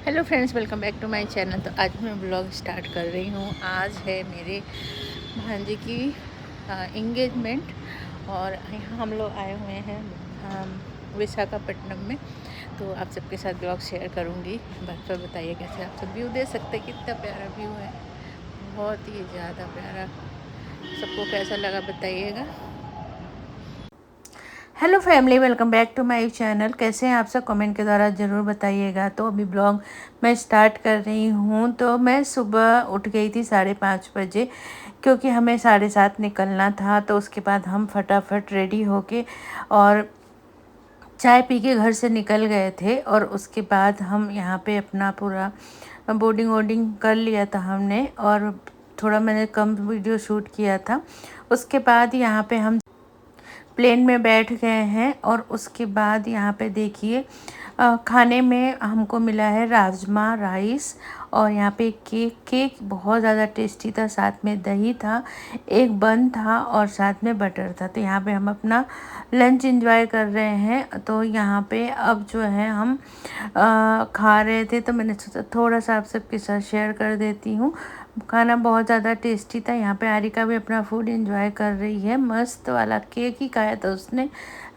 Hello friends, welcome back to my channel. तो आज मैं ब्लॉग स्टार्ट कर रही हूँ। आज है मेरे भांजे की इंगेजमेंट और यहाँ हम लोग आए हुए हैं विशाखापट्टनम में। तो आप सबके साथ ब्लॉग शेयर करूँगी। बात पर बताइए कैसे आप सब व्यू दे सकते हैं। कितना प्यारा व्यू है, बहुत ही ज़्यादा प्यारा। सबको कैसा लगा बताइएगा। Hello family, welcome back to my channel. कैसे हैं आप सब, कमेंट के द्वारा ज़रूर बताइएगा। तो अभी ब्लॉग मैं स्टार्ट कर रही हूँ। तो मैं सुबह उठ गई थी 5:30 बजे, क्योंकि हमें 7:30 निकलना था। तो उसके बाद हम फटाफट रेडी होके और चाय पी के घर से निकल गए थे। और उसके बाद हम यहाँ पे अपना पूरा बोर्डिंग वोर्डिंग कर लिया था हमने, और थोड़ा मैंने कम वीडियो शूट किया था। उसके बाद यहाँ पे हम प्लेन में बैठ गए हैं। और उसके बाद यहाँ पे देखिए खाने में हमको मिला है राजमा राइस, और यहाँ पे केक बहुत ज़्यादा टेस्टी था, साथ में दही था, एक बन था और साथ में बटर था। तो यहाँ पे हम अपना लंच एंजॉय कर रहे हैं। तो यहाँ पे अब जो है हम खा रहे थे, तो मैंने सोचा थोड़ा सा आप सबके साथ शेयर कर देती हूँ। खाना बहुत ज़्यादा टेस्टी था। यहाँ पे आरिका भी अपना फूड एंजॉय कर रही है। मस्त वाला केक ही खाया था उसने,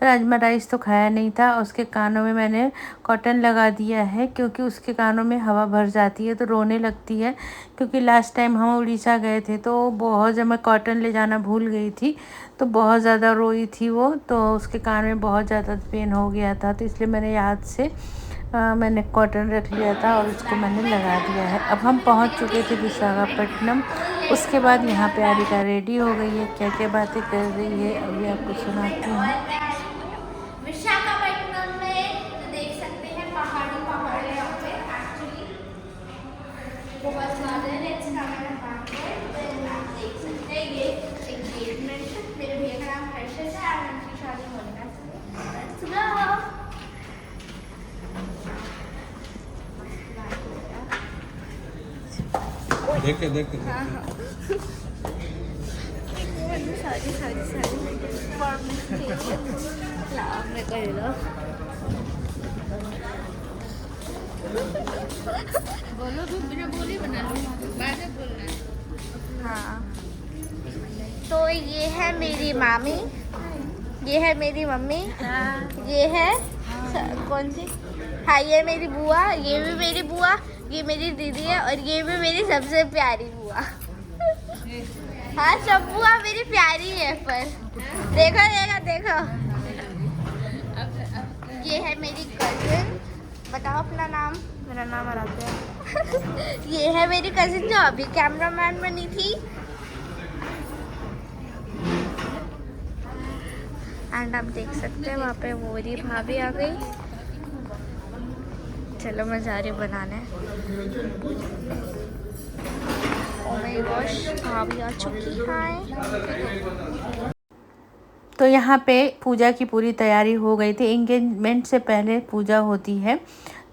राजमा राइस तो खाया नहीं था। उसके कानों में मैंने कॉटन लगा दिया है, क्योंकि उसके कानों में हवा भर जाती है तो रोने लगती है। क्योंकि लास्ट टाइम हम उड़ीसा गए थे तो बहुत, जब मैं कॉटन ले जाना भूल गई थी तो बहुत ज़्यादा रोई थी वो। तो उसके कान में बहुत ज़्यादा पेन हो गया था, तो इसलिए मैंने याद से मैंने कॉटन रख लिया था और उसको मैंने लगा दिया है। अब हम पहुंच चुके थे विशाखापट्टनम। उसके बाद यहाँ पे आरिका रेडी हो गई है, क्या क्या बातें कर रही है अभी आपको सुनाती हूँ। विशाखापट्टनम में तो देख सकते हैं पहाड़ी पहाड़ है यहाँ पे। एक्चुअली बहुत ज़्यादा है। इट्स कैमरा बैक है। आप देख सकते हैं ये एंगेजमेंट। मेरे भैया का नाम हर्षद है और उनकी शादी होने का है। Let's go. देखे देखे हाँ हाँ सारी सारी सारी में कर लो। बोलो भी, बिना बोली बना लो, बाद में बोलना है। हाँ, तो ये है मेरी मामी, ये है मेरी मम्मी, ये है कौन सी, हाँ ये मेरी बुआ, ये भी मेरी बुआ, ये मेरी दीदी है और ये भी मेरी सबसे प्यारी बुआ। हाँ सब बुआ मेरी प्यारी है, पर देखो देखो देखो। ये है मेरी कजिन, बताओ अपना नाम। मेरा नाम आराध्या है। ये है मेरी कजिन जो अभी कैमरामैन बनी थी। एंड आप देख सकते हैं वहाँ पे मोरी भाभी आ गई। चलो मैं जा रही हूँ बनाने। ओह माय गॉश, भाभी आ चुकी है। तो यहाँ पे पूजा की पूरी तैयारी हो गई थी। एंगेजमेंट से पहले पूजा होती है।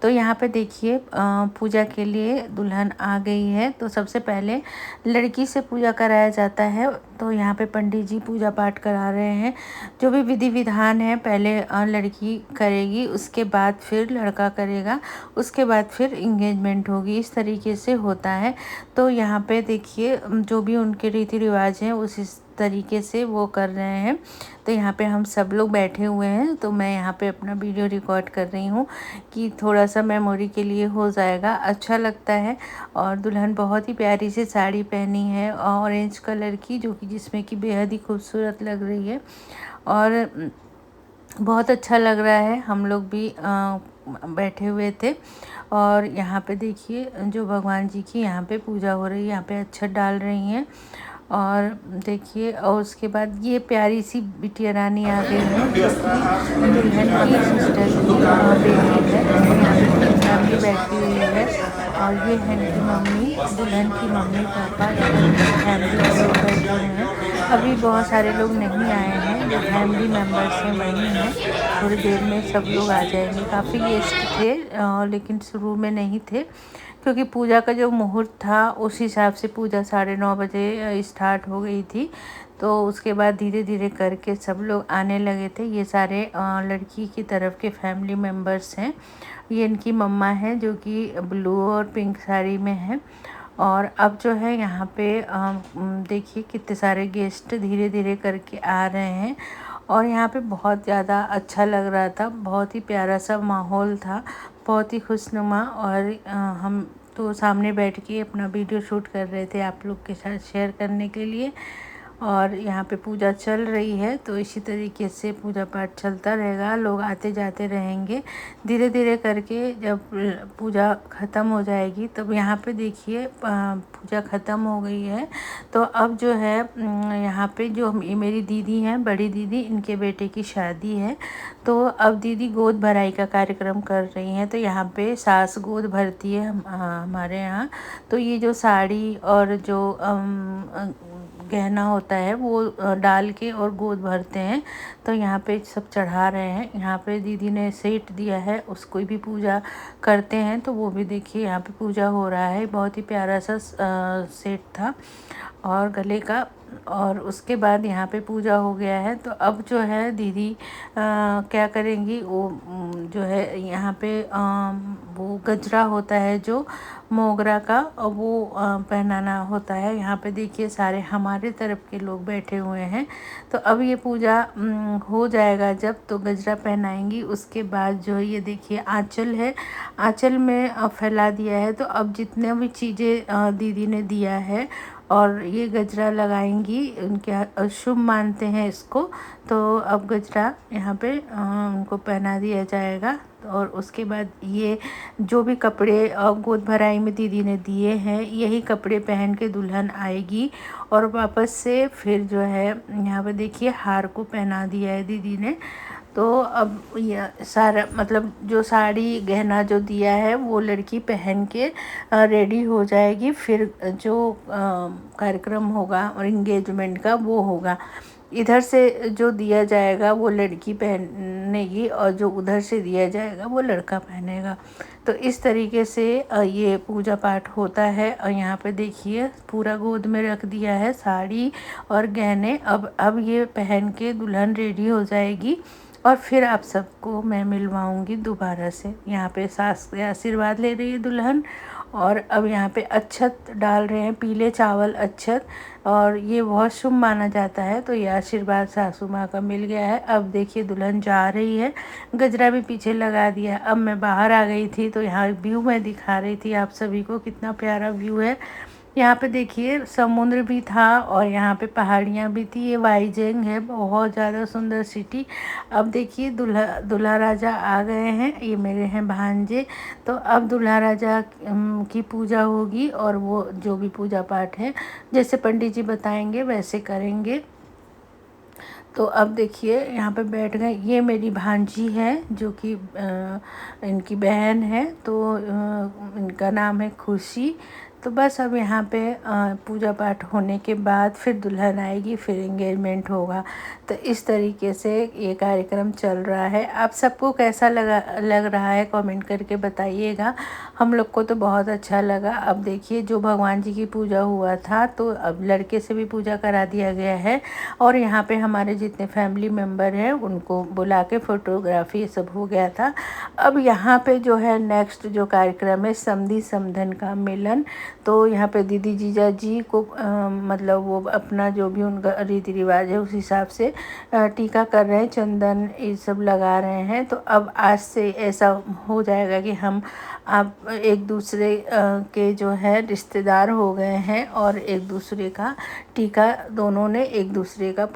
तो यहाँ पे देखिए पूजा के लिए दुल्हन आ गई है। तो सबसे पहले लड़की से पूजा कराया जाता है। तो यहाँ पे पंडित जी पूजा पाठ करा रहे हैं। जो भी विधि विधान है पहले लड़की करेगी, उसके बाद फिर लड़का करेगा, उसके बाद फिर इंगेजमेंट होगी। इस तरीके से होता है। तो यहाँ पे देखिए जो भी उनके रीति रिवाज हैं उस इस तरीके से वो कर रहे हैं। तो यहाँ पे हम सब लोग बैठे हुए हैं। तो मैं यहाँ पे अपना वीडियो रिकॉर्ड कर रही हूँ कि थोड़ा सा मेमोरी के लिए हो जाएगा, अच्छा लगता है। और दुल्हन बहुत ही प्यारी सी साड़ी पहनी है ऑरेंज कलर की, जो कि जिसमें कि बेहद ही खूबसूरत लग रही है और बहुत अच्छा लग रहा है। हम लोग भी बैठे हुए थे। और यहाँ पे देखिए जो भगवान जी की यहाँ पे पूजा हो रही है, यहाँ पे अक्षत डाल रही हैं। और देखिए, और उसके बाद ये प्यारी सी बिटिया रानी आ गई है, जो कि दुल्हन की सिस्टर की बेटी है। यहाँ पे पूरी फैमिली बैठी हुई है। और ये है इनकी मम्मी, दुल्हन की मम्मी पापा, फैमिली लोग बैठे हुए हैं। अभी बहुत सारे लोग नहीं आए हैं, जो फैमिली मेम्बर्स हैं वही हैं। थोड़ी देर में सब लोग आ जाएंगे। काफ़ी गेस्ट थे लेकिन शुरू में नहीं थे, क्योंकि पूजा का जो मुहूर्त था उस हिसाब से पूजा 9:30 बजे स्टार्ट हो गई थी। तो उसके बाद धीरे धीरे करके सब लोग आने लगे थे। ये सारे लड़की की तरफ के फैमिली मेम्बर्स हैं। ये इनकी मम्मा है जो कि ब्लू और पिंक साड़ी में है। और अब जो है यहाँ पे देखिए कितने सारे गेस्ट धीरे धीरे करके आ रहे हैं। और यहाँ पे बहुत ज़्यादा अच्छा लग रहा था, बहुत ही प्यारा सा माहौल था, बहुत ही खुशनुमा। और हम तो सामने बैठ के अपना वीडियो शूट कर रहे थे आप लोग के साथ शेयर करने के लिए। और यहाँ पे पूजा चल रही है, तो इसी तरीके से पूजा पाठ चलता रहेगा, लोग आते जाते रहेंगे धीरे धीरे करके। जब पूजा ख़त्म हो जाएगी तब यहाँ पे देखिए पूजा ख़त्म हो गई है। तो अब जो है यहाँ पे जो मेरी दीदी हैं, बड़ी दीदी, इनके बेटे की शादी है। तो अब दीदी गोद भराई का कार्यक्रम कर रही हैं। तो यहाँ पे सास गोद भरती है हमारे यहाँ। तो ये जो साड़ी और जो गहना होता है वो डाल के और गोद भरते हैं। तो यहाँ पे सब चढ़ा रहे हैं। यहाँ पे दीदी ने सेट दिया है, उसको भी पूजा करते हैं। तो वो भी देखिए यहाँ पे पूजा हो रहा है। बहुत ही प्यारा सा सेट था और गले का। और उसके बाद यहाँ पे पूजा हो गया है। तो अब जो है दीदी क्या करेंगी, वो जो है यहाँ पे वो गजरा होता है जो मोगरा का, और वो पहनाना होता है। यहाँ पे देखिए सारे हमारे तरफ के लोग बैठे हुए हैं। तो अब ये पूजा हो जाएगा जब, तो गजरा पहनाएंगी। उसके बाद जो ये देखिए आंचल है, आंचल में फैला दिया है। तो अब जितने भी चीज़ें दीदी ने दिया है और ये गजरा लगाएंगी, उनके शुभ मानते हैं इसको। तो अब गजरा यहाँ पे उनको पहना दिया जाएगा। और उसके बाद ये जो भी कपड़े गोद भराई में दीदी ने दिए हैं, यही कपड़े पहन के दुल्हन आएगी। और वापस से फिर जो है यहाँ पे देखिए हार को पहना दिया है दीदी ने। तो अब ये सारा मतलब जो साड़ी गहना जो दिया है वो लड़की पहन के रेडी हो जाएगी। फिर जो कार्यक्रम होगा और इंगेजमेंट का वो होगा। इधर से जो दिया जाएगा वो लड़की पहनेगी और जो उधर से दिया जाएगा वो लड़का पहनेगा। तो इस तरीके से ये पूजा पाठ होता है। और यहाँ पे देखिए पूरा गोद में रख दिया है साड़ी और गहने। अब ये पहन के दुल्हन रेडी हो जाएगी और फिर आप सबको मैं मिलवाऊंगी दोबारा से। यहाँ पे सास से आशीर्वाद ले रही है दुल्हन। और अब यहाँ पे अक्षत डाल रहे हैं, पीले चावल अक्षत, और ये बहुत शुभ माना जाता है। तो ये आशीर्वाद सासू माँ का मिल गया है। अब देखिए दुल्हन जा रही है, गजरा भी पीछे लगा दिया। अब मैं बाहर आ गई थी तो यहाँ व्यू मैं दिखा रही थी आप सभी को, कितना प्यारा व्यू है। यहाँ पे देखिए समुद्र भी था और यहाँ पे पहाड़ियाँ भी थी। ये वाईजेंग है, बहुत ज़्यादा सुंदर सिटी। अब देखिए दूल्हा राजा आ गए हैं, ये मेरे हैं भांजे। तो अब दूल्हा राजा की पूजा होगी और वो जो भी पूजा पाठ है जैसे पंडित जी बताएंगे वैसे करेंगे। तो अब देखिए यहाँ पे बैठ गए। ये मेरी भांजी है जो कि इनकी बहन है। तो इनका नाम है खुशी। तो बस अब यहाँ पे पूजा पाठ होने के बाद फिर दुल्हन आएगी, फिर एंगेजमेंट होगा। तो इस तरीके से ये कार्यक्रम चल रहा है। आप सबको कैसा लग रहा है कमेंट करके बताइएगा। हम लोग को तो बहुत अच्छा लगा। अब देखिए जो भगवान जी की पूजा हुआ था तो अब लड़के से भी पूजा करा दिया गया है। और यहाँ पे हमारे जितने फैमिली मेम्बर हैं उनको बुला के फ़ोटोग्राफी ये सब हो गया था। अब यहाँ पे जो है नेक्स्ट जो कार्यक्रम है समधी समधन का मिलन। तो यहाँ पे दीदी जीजा जी को मतलब वो अपना जो भी उनका रीति रिवाज है उस हिसाब से टीका कर रहे हैं, चंदन ये सब लगा रहे हैं। तो अब आज से ऐसा हो जाएगा कि हम आप एक दूसरे के जो है रिश्तेदार हो गए हैं और एक दूसरे का टीका, दोनों ने एक दूसरे का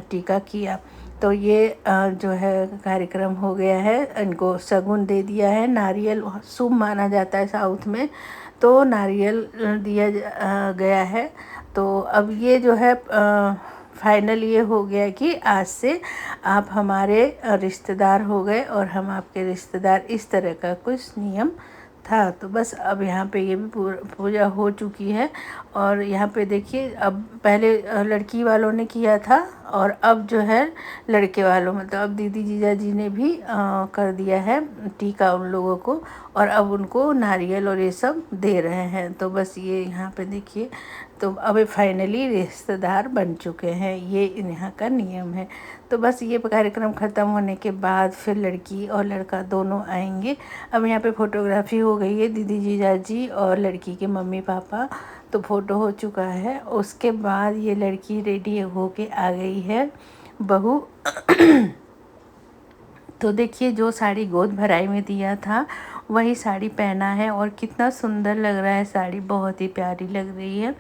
टीका किया। तो ये जो है कार्यक्रम हो गया है। इनको शगुन दे दिया है, नारियल शुभ माना जाता है साउथ में, तो नारियल दिया गया है। तो अब ये जो है फाइनल ये हो गया कि आज से आप हमारे रिश्तेदार हो गए और हम आपके रिश्तेदार, इस तरह का कुछ नियम था। तो बस अब यहाँ पे ये भी पूजा हो चुकी है। और यहाँ पे देखिए अब पहले लड़की वालों ने किया था और अब जो है लड़के वालों, मतलब अब दीदी जीजा जी ने भी कर दिया है टीका उन लोगों को। और अब उनको नारियल और ये सब दे रहे हैं। तो बस ये यहाँ पे देखिए, तो अब फाइनली रिश्तेदार बन चुके हैं, ये यहाँ का नियम है। तो बस ये कार्यक्रम ख़त्म होने के बाद फिर लड़की और लड़का दोनों आएंगे। अब यहाँ पे फ़ोटोग्राफी हो गई है, दीदी जीजा जी और लड़की के मम्मी पापा, तो फ़ोटो हो चुका है। उसके बाद ये लड़की रेडी होके आ गई है, बहू। तो देखिए जो साड़ी गोद भराई में दिया था वही साड़ी पहना है और कितना सुंदर लग रहा है साड़ी, बहुत ही प्यारी लग रही है,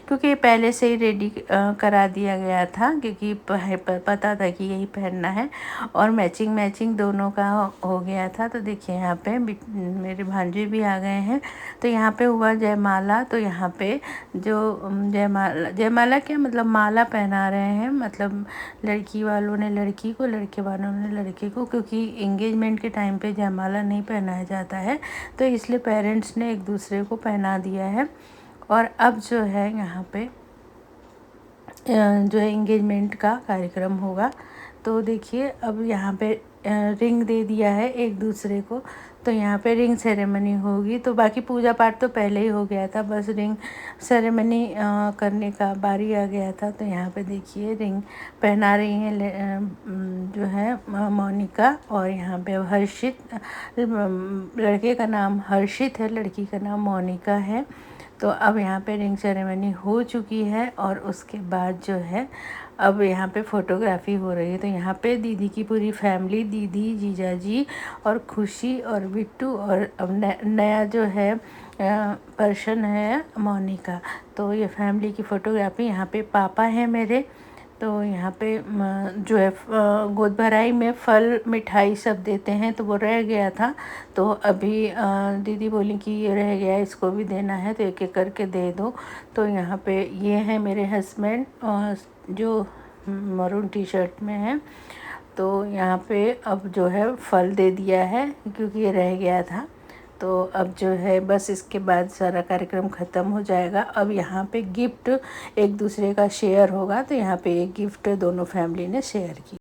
क्योंकि ये पहले से ही रेडी करा दिया गया था, क्योंकि पता था कि यही पहनना है और मैचिंग दोनों का हो गया था। तो देखिए यहाँ पे मेरे भांजे भी आ गए हैं। तो यहाँ पे हुआ जयमाला। तो यहाँ पे जो जयमाला क्या मतलब माला पहना रहे हैं, मतलब लड़की वालों ने लड़की को, लड़के वालों ने लड़के को, क्योंकि एंगेजमेंट के टाइम पे जयमाला नहीं पहनाया जाता है, तो इसलिए पेरेंट्स ने एक दूसरे को पहना दिया है। और अब जो है यहाँ पे जो है एंगेजमेंट का कार्यक्रम होगा। तो देखिए अब यहाँ पे रिंग दे दिया है एक दूसरे को, तो यहाँ पे रिंग सेरेमनी होगी। तो बाकी पूजा पाठ तो पहले ही हो गया था, बस रिंग सेरेमनी करने का बारी आ गया था। तो यहाँ पे देखिए रिंग पहना रही हैं जो है मोनिका, और यहाँ पे हर्षित, लड़के का नाम हर्षित है, लड़की का नाम मोनिका है। तो अब यहाँ पे रिंग सेरेमनी हो चुकी है और उसके बाद जो है अब यहाँ पे फ़ोटोग्राफी हो रही है। तो यहाँ पे दीदी की पूरी फैमिली, दीदी, जीजा जी और खुशी और बिट्टू, और अब नया जो है पर्सन है मोनिका। तो ये फैमिली की फ़ोटोग्राफी। यहाँ पे पापा हैं मेरे। तो यहाँ पे जो है गोद भराई में फल मिठाई सब देते हैं, तो वो रह गया था, तो अभी दीदी बोली कि ये रह गया है, इसको भी देना है, तो एक एक करके दे दो। तो यहाँ पे ये हैं मेरे हस्बैंड जो मरून टी शर्ट में है। तो यहाँ पे अब जो है फल दे दिया है क्योंकि ये रह गया था। तो अब जो है बस इसके बाद सारा कार्यक्रम ख़त्म हो जाएगा। अब यहाँ पे गिफ्ट एक दूसरे का शेयर होगा। तो यहाँ पे एक गिफ्ट दोनों फैमिली ने शेयर की।